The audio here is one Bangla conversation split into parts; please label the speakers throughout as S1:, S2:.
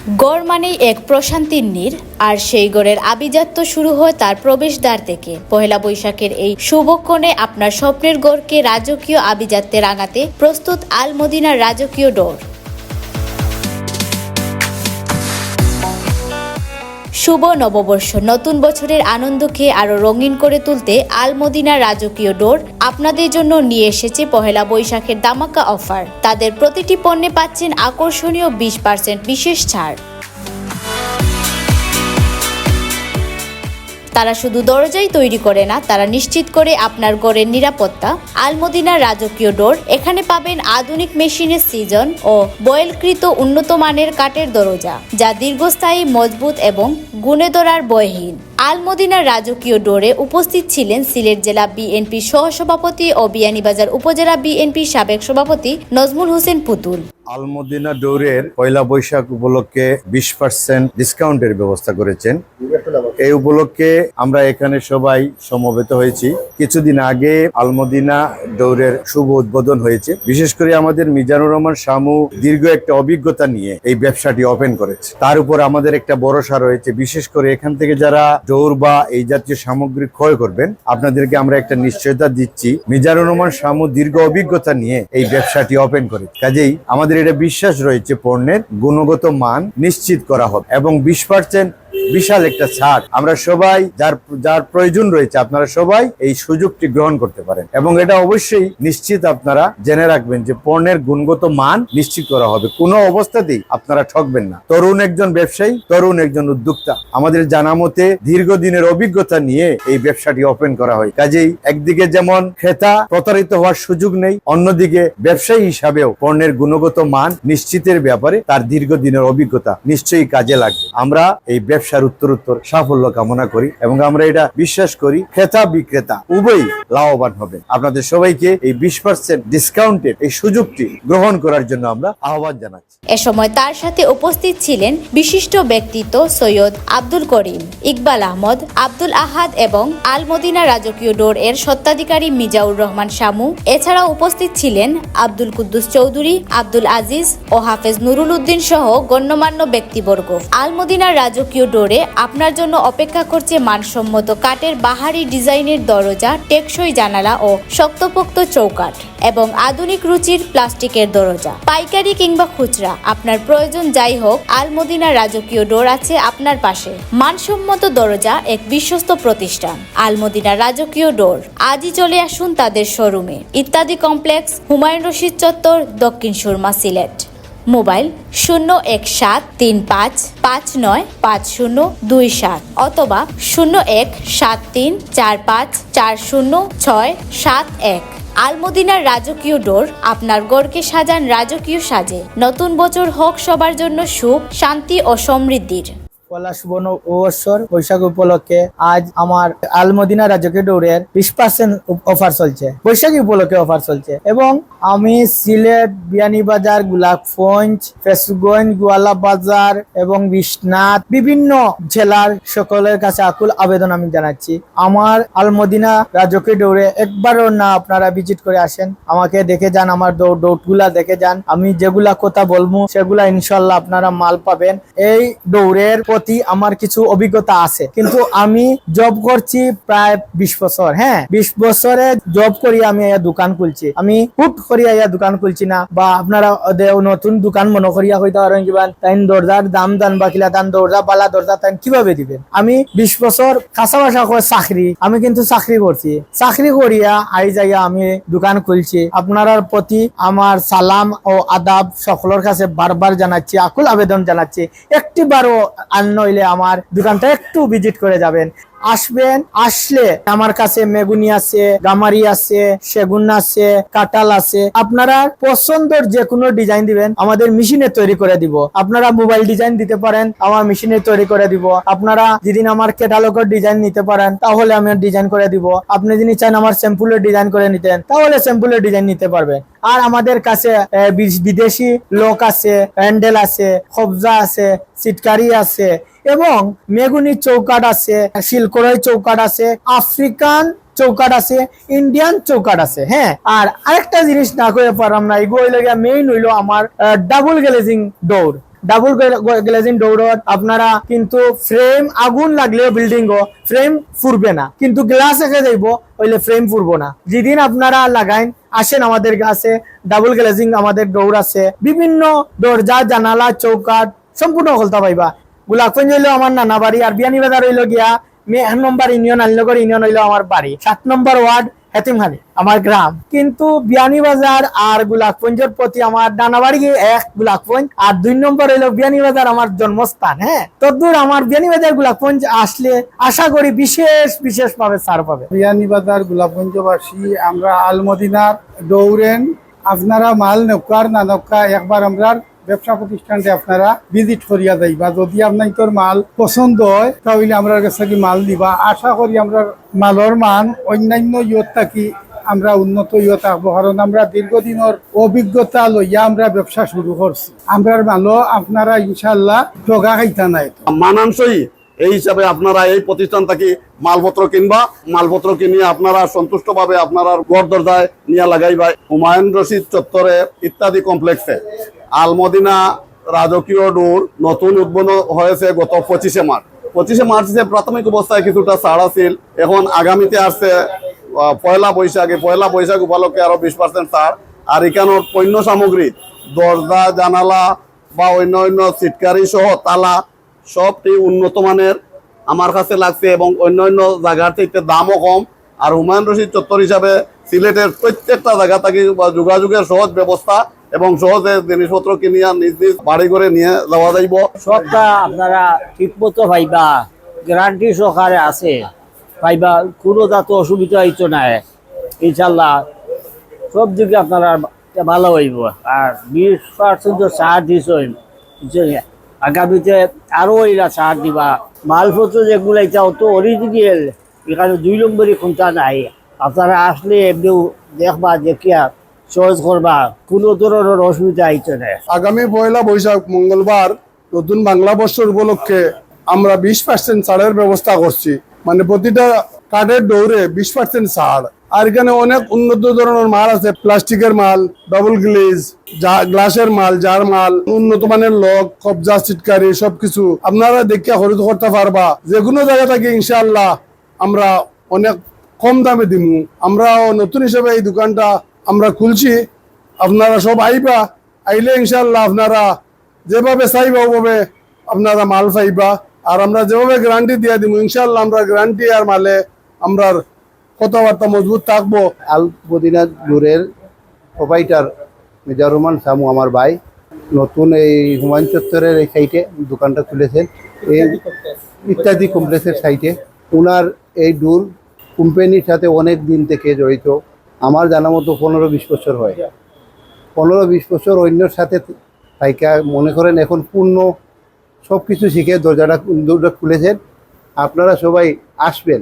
S1: গড় মানেই এক প্রশান্তির নীড়, আর সেই গড়ের আভিজাত্য শুরু হয় তার প্রবেশদ্বার থেকে। পহেলা বৈশাখের এই শুভক্ষণে আপনার স্বপ্নের গড়কে রাজকীয় আভিজাত্যে রাঙাতে প্রস্তুত আল মদিনার রাজকীয় ডোর। শুভ নববর্ষ, নতুন বছরের আনন্দকে আরো রঙিন করে তুলতে আল মদিনার রাজকীয় ডোর আপনাদের জন্য নিয়ে এসেছে পহেলা বৈশাখের ধামাকা অফার। তাদের প্রতিটি পণ্যে পাচ্ছেন আকর্ষণীয় 20% বিশেষ ছাড়। তারা শুধু দরজাই তৈরি করে না, তারা নিশ্চিত করে আপনার ঘরের নিরাপত্তা। আল মদিনার রাজকীয় ডোর, এখানে পাবেন আধুনিক মেশিনের সিজন ও বয়েলকৃত উন্নত মানের কাঠের দরজা, যা দীর্ঘস্থায়ী, মজবুত এবং গুণে ধরার ভয়হীন। আল মদিনার রাজকীয় ডোরে উপস্থিত ছিলেন সিলেট জেলা বিএনপির সহসভাপতি ও বিয়ানীবাজার উপজেলা বিএনপির সাবেক সভাপতি নজমুল হোসেন পুতুল।
S2: আল মদিনা ডোরের পয়লা বৈশাখ উপলক্ষে 20% ডিসকাউন্টের ব্যবস্থা করেছেন। এই উপলক্ষে আমরা এখানে সবাই সমবেত হয়েছি। কিছুদিন আগে আল মদিনা ডোরের শুভ উদ্বোধন হয়েছে। বিশেষ করে আমাদের মিজানুর রহমান শামু দীর্ঘ একটা অভিজ্ঞতা নিয়ে এই ব্যবসাটি ওপেন করেছে। তার উপর আমাদের একটা ভরসা রয়েছে। বিশেষ করে এখান থেকে যারা ডোর বা এই জাতীয় সামগ্রী ক্রয় করবেন, আপনাদেরকে আমরা একটা নিশ্চয়তা দিচ্ছি, মিজানুর রহমান শামু দীর্ঘ অভিজ্ঞতা নিয়ে এই ব্যবসাটি ওপেন করেছে। কাজেই আমাদের এটা বিশ্বাস রয়েছে পণ্যের গুণগত মান নিশ্চিত করা হবে এবং 20% বিশাল একটা ছাড়। আমরা সবাই যার প্রয়োজন রয়েছে, আপনারা সবাই এই সুযোগটি গ্রহণ করতে পারেন এবং এটা অবশ্যই নিশ্চিত আপনারা জেনে রাখবেন যে পণ্যের গুণগত মান নিশ্চিত করা হবে। কোনো অবস্থাতেই আপনারা ঠকবেন না। তরুণ একজন ব্যবসায়ী, তরুণ একজন উদ্যোক্তা, আমাদের জানা মতে দীর্ঘদিনের অভিজ্ঞতা নিয়ে এই ব্যবসাটি ওপেন করা হয়। কাজেই একদিকে যেমন ক্রেতা প্রতারিত হওয়ার সুযোগ নেই, অন্যদিকে ব্যবসায়ী হিসাবেও পণ্যের গুণগত মান নিশ্চিতের ব্যাপারে তার দীর্ঘদিনের অভিজ্ঞতা নিশ্চয়ই কাজে লাগবে। আমরা এই ব্যবসার উত্তরোত্তর সাফল্য কামনা করি এবং আমরা এটা বিশ্বাস করি ক্রেতা বিক্রেতা উভয়ই লাভবান হবে। আপনাদের সবাইকে এই 20% ডিসকাউন্টের এই সুযোগটি গ্রহণ করার জন্য আমরা আহ্বান জানাচ্ছি।
S1: এ সময় তার সাথে উপস্থিত ছিলেন বিশিষ্ট ব্যক্তিত্ব সৈয়দ আব্দুল করিম, ইকবাল আহমদ, আব্দুল আহাদ এবং আল মদিনা রাজকীয় ডোর এর স্বত্বাধিকারী মিজাউর রহমান শামু। এছাড়াও উপস্থিত ছিলেন আব্দুল কুদ্দুস চৌধুরী, আব্দুল আজিজ ও হাফেজ নুরুল উদ্দিন সহ গণ্যমান্য ব্যক্তিবর্গ। আল মদিনার রাজকীয় ডোরে আপনার জন্য অপেক্ষা করছে মানসম্মত কাঠের বাহারি ডিজাইনের দরজা, টেকসই জানালা ও শক্তপোক্ত চৌকাঠ এবং আধুনিক রুচির প্লাস্টিকের দরজা। পাইকারি কিংবা খুচরা, আপনার প্রয়োজন যাই হোক, আল মদিনা রাজকীয় ডোর আছে আপনার পাশে। মানসম্মত দরজা, এক বিশ্বস্ত প্রতিষ্ঠান আল মদিনা রাজকীয় ডোর। আজই চলে আসুন তাদের শোরুমে। ইত্যাদি কমপ্লেক্স, হুমায়ুন রশিদ চত্বর, দক্ষিণ সুরমা, সিলেট। মোবাইল 017355955027 অথবা 017345400671। আল মদিনার রাজকীয় ডোর, আপনার গড়কে সাজান রাজকীয় সাজে। নতুন বছর হোক সবার জন্য সুখ, শান্তি ও সমৃদ্ধির।
S3: পয়লা শুভ নববর্ষর বৈশাখ উপলক্ষে আজ আমার আল মদিনা রাজকীয় ডোরের 20% অফার চলছে, বৈশাখী উপলক্ষে অফার চলছে এবং আমি সিলেট, বিয়ানীবাজার, গোলাপগঞ্জ, ফেসগঞ্জ, গোয়ালা বাজার এবং বিশ্বনাথ বিভিন্ন জেলার সকলের কাছে আকুল আবেদন আমি জানাচ্ছি, আমার আল মদিনা রাজকীয় ডোরে একবারও না আপনারা ভিজিট করে আসেন, আমাকে দেখে যান, আমার ডোরগুলা দেখে যান। আমি যেগুলা কথা বলবো সেগুলা ইনশাল্লাহ আপনারা মাল পাবেন। এই ডোরের প্রতি আমার কিছু অভিজ্ঞতা আছে, কিন্তু আমি জব করছি প্রায় 20 বছর। হ্যাঁ, 20 বছরে জব করি আমি দোকান খুলছি। আমি হুট করিয়া দোকান খুলছি না, বা আপনারা নতুন দোকান মনে করিয়া হইতে পারেন কিবা তাইন দরজার দাম দান বা কিলা দান দরজা বালা দরজা তাইন কিভাবে দিবেন। আমি 20 বছর কাঁচা বাসা করে চাকরি, আমি কিন্তু চাকরি করছি, চাকরি করিয়া আই যাইয়া আমি দোকান খুলছি। আপনার প্রতি আমার সালাম ও আদাব সকলের কাছে বারবার জানাচ্ছি, আকুল আবেদন জানাচ্ছি, একটিবারও নইলে আমার দোকানটা একটু ভিজিট করে যাবেন। আসবেন, আসলে আমার কাছে মেগুনি আছে, গামারি আছে, সেগুন আছে, কাটাল আছে। আপনারা পছন্দের যে কোনো ডিজাইন দিবেন, আমাদের মেশিনে তৈরি করে দিব। আপনারা মোবাইল ডিজাইন দিতে পারেন, আমার মেশিনে তৈরি করে দিব। আপনারা যেদিন আমার ক্যাটালগের ডিজাইন নিতে পারেন, তাহলে আমি ডিজাইন করে দিব। আপনি যদি চান আমার স্যাম্পলের ডিজাইন করে নিতেন, তাহলে স্যাম্পলের ডিজাইন নিতে পারবেন। আর আমাদের কাছে বিদেশি লোক আছে, হ্যান্ডেল আছে, কবজা আছে, সিটকারি আছে এবং মেগুনি চৌকাট আছে, শিলকড়াই চৌকাট আছে, আফ্রিকান চৌকাট আছে, ইন্ডিয়ান চৌকাট আছে। হ্যাঁ, আর আরেকটা জিনিস না করে পারলাম না, এগুলো মেইন হইলো আমার ডাবল গ্লেজিং ডোর। ডাবল গ্লেজিং ডোরত আপনারা কিন্তু ফ্রেম আগুন লাগলেও বিল্ডিং ফ্রেম ফুরবে না, কিন্তু গ্লাস এসে যাইব হইলে ফ্রেম ফুরবো না। যেদিন আপনারা লাগাইন আসেন আমাদের কাছে, ডাবল গ্লেজিং আমাদের ডোর আছে, বিভিন্ন দরজা জানালা চৌকাট সম্পূর্ণ খোলতা পাইবা। গোলাপগঞ্জ হইলো আমার নানা বাড়ি, আর বিয়ানীবাজার হইলো গিয়া 1 নম্বর ইউনিয়ন, আলীনগর ইউনিয়ন হইলো আমার বাড়ি, 7 নম্বর ওয়ার্ড হেতিমখালী আমার গ্রাম। কিন্তু বিয়ানীবাজার আর গোলাপগঞ্জের প্রতি আমার নানাবাড়ি এক গোলাপগঞ্জ, আর 2 নম্বর হইলো বিয়ানীবাজার আমার জন্মস্থান। হ্যাঁ, তদ্দূর আমার বিয়ানীবাজার গোলাপগঞ্জ আসলে আশা করি বিশেষ ভাবে ছাড় পাবে।
S4: বিয়ানীবাজার গোলাপগঞ্জবাসী আমরা আলমদিনার দৌড়েন, আপনারা মাল নৌকার না নৌকা একবার আমরা ব্যবসা প্রতিষ্ঠানটি আপনারা ভিজিট করিয়া যাইবা। যদি আপনার তোর মাল পছন্দ হয় তাহলে আমরা কাছে কি মাল দিবা। আশা করি আমরা মালর মান অন্যান্য ইয়ত থাকি আমরা উন্নত ইয়ে থাকবো, কারণ আমরা দীর্ঘদিনের অভিজ্ঞতা লইয়া আমরা ব্যবসা শুরু করছি। আমরা মালও আপনারা ইনশাল্লাহ ঠগা খাইতা নাই।
S5: মানানসই এই হিসাবে আপনারা এই প্রতিষ্ঠান থেকে মালপত্র কিনবা, মালপত্র কিনিয়ে আপনারা সন্তুষ্টভাবে আপনারা ঘর দরজায় নিয়ে লাগাইবা। হুমায়ুন রশিদ চত্বরে ইত্যাদি কমপ্লেক্সে আলমদিনা রাজকীয় ডোর নতুন উদ্বোধন হয়েছে গত 25শে মার্চ। 25শে মার্চে প্রাথমিক অবস্থায় কিছুটা ছাড় আছিল, এখন আগামীতে আসছে পয়লা বৈশাখ উপলক্ষে আরো 20% ছাড়। আর এখানের পণ্য সামগ্রী দরজা জানালা বা অন্য সিটকারি সহ তালা সবটি উন্নত মানের আমার কাছে লাগছে, এবং অন্য জায়গার থেকে দামও কম। আর হুমায়ুন রশিদ চত্বর হিসাবে সিলেটের প্রত্যেকটা জায়গা থেকে যোগাযোগের সহজ ব্যবস্থা এবং সহজে জিনিসপত্র কিনিয়া নিজ বাড়ি করে নিয়ে যাওয়া যাইব।
S6: সবটা আপনারা ঠিক মতো পাইবা, গ্যারান্টি সহকারে আছে পাইবা, কোনো যাতে অসুবিধা হইতো না। ইনশাল্লাহ সব দিকে আপনারা ভালো হইব। আর 20% ছাড় দিস, আগামীতে আরো এরা ছাড় দিবা। মালপত্র যেগুলো এটা তো অরিজিনাল, এখানে 2 নম্বরই কোনটা নাই। আপনারা আসলে এমনিও দেখবা, দেখিয়া সহজ করবা, কোনো ধরনের অসুবিধা হইতো না।
S4: আগামী পয়লা বৈশাখ মঙ্গলবার নতুন বাংলা বর্ষর উপলক্ষে আমরা 20% ছাড়ের ব্যবস্থা করছি, মানে প্রতিটা কাঠের দৌড়ে 20% ছাড়। আর এখানে অনেক উন্নত ধরনের মাল আছে, প্লাস্টিকের মাল, ডাবল গ্লেজ, গ্লাসের মাল, জার মাল, উন্নত মানের লক, কবজা, সিটকারি সবকিছু আপনারা দেখে খরিদ করতে পারবা। যে কোনো জায়গা থেকে ইনশাআল্লাহ আমরা অনেক কম দামে দিমু। আমরা নতুন হিসেবে এই দোকানটা আমরা খুলছি, আপনারা সব আইবা, আইলে ইনশাআল্লাহ আপনারা যেভাবে চাইবা ওভাবে আপনারা মাল পাইবা। আর আমরা যেভাবে গ্যারান্টি দিয়ে দিব ইনশাআল্লাহ আমরা গ্যারান্টি আর মালে আমরা কথাবার্তা মজবুত থাকবো।
S7: আলমদিনা ডোরের প্রোপাইটার মিজানুর রহমান শামু আমার ভাই নতুন এই হুমায়ুন চত্বরের এই সাইটে দোকানটা খুলেছেন, এই ইত্যাদি কমপ্লেক্সের সাইটে। ওনার এই ডোর কোম্পানির সাথে অনেক দিন থেকে জড়িত, আমার জানা মতো 15-20 বছর হয়। 15-20 বছর অন্যর সাথে থাইকা মনে করেন এখন পূর্ণ সব কিছু শিখে দরজাটা খুলেছেন। আপনারা সবাই আসবেন,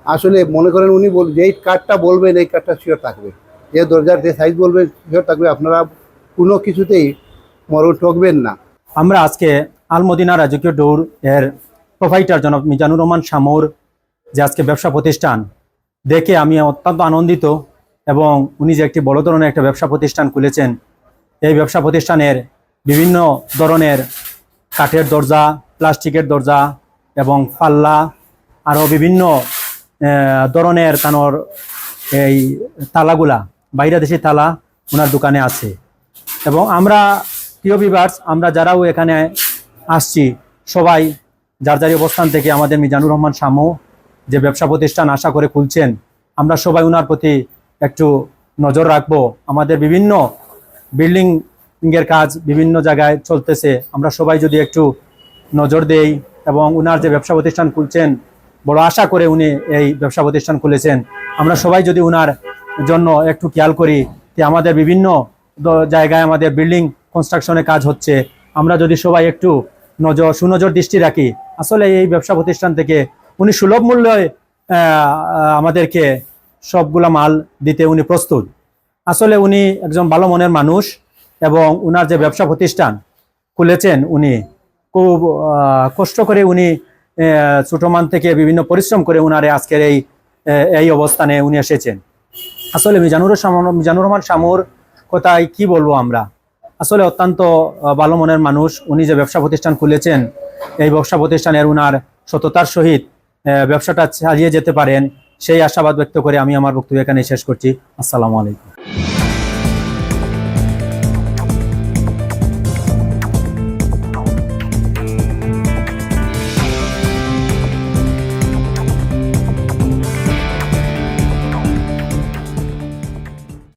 S7: আসলে মনে করেন উনি যেই কার্ডটা বলবেন এই কার্ডটা শিওর থাকবে, যে দরজার যে সাইজ বলবেন শিওর থাকবে। আপনারা কোনো কিছুতেই ঠকবেন না।
S8: আমরা আজকে আলমদিনা রাজকীয় ডোর এর প্রোভাইডার জনাব মিজানুর রহমান শামুর যে আজকে ব্যবসা প্রতিষ্ঠান দেখে আমি অত্যন্ত আনন্দিত, এবং উনি যে একটি বড় ধরনের একটা ব্যবসা প্রতিষ্ঠান খুলেছেন, এই ব্যবসা প্রতিষ্ঠানের বিভিন্ন ধরনের কাঠের দরজা, প্লাস্টিকের দরজা এবং পাল্লা, আরও বিভিন্ন ধরনের তানোর এই তালাগুলা, বাইরে দেশি তালা ওনার দোকানে আছে। এবং আমরা প্রিয় ভিউয়ার্স, আমরা যারাও এখানে আসছি সবাই যার যার অবস্থান থেকে আমাদের মিজানুর রহমান শামু যে ব্যবসা প্রতিষ্ঠান আশা করে খুলছেন, আমরা সবাই ওনার প্রতি একটু নজর রাখবো। আমাদের বিভিন্ন বিল্ডিংয়ের কাজ বিভিন্ন জায়গায় চলতেছে, আমরা সবাই যদি একটু নজর দেই এবং ওনার যে ব্যবসা প্রতিষ্ঠান খুলছেন, বড় আশা করে উনি এই ব্যবসা প্রতিষ্ঠান খুলেছেন, আমরা সবাই যদি ওনার জন্য একটু খেয়াল করি যে আমাদের বিভিন্ন জায়গায় আমাদের বিল্ডিং কনস্ট্রাকশনে কাজ হচ্ছে, আমরা যদি সবাই একটু সুনজর দৃষ্টি রাখি, আসলে এই ব্যবসা প্রতিষ্ঠান থেকে উনি সুলভ মূল্যে আমাদেরকে সবগুলা মাল দিতে উনি প্রস্তুত। আসলে উনি একজন ভালো মনের মানুষ, এবং উনার যে ব্যবসা প্রতিষ্ঠান খুলেছেন উনি খুব কষ্ট করে উনি ছোট মান থেকে বিভিন্ন পরিশ্রম করে উনারে আজকের এই অবস্থানে উনি এসেছেন। আসলে মিজানুর রহমান শামুর কথায় কি বলবো আমরা, আসলে অত্যন্ত ভালো মনের মানুষ। উনি যে ব্যবসা প্রতিষ্ঠান খুলেছেন, এই ব্যবসা প্রতিষ্ঠানের উনার সততার সহিত ব্যবসাটা চালিয়ে যেতে পারেন, সেই আশাবাদ ব্যক্ত করে আমি আমার বক্তব্য এখানে শেষ করছি। আসসালামু আলাইকুম।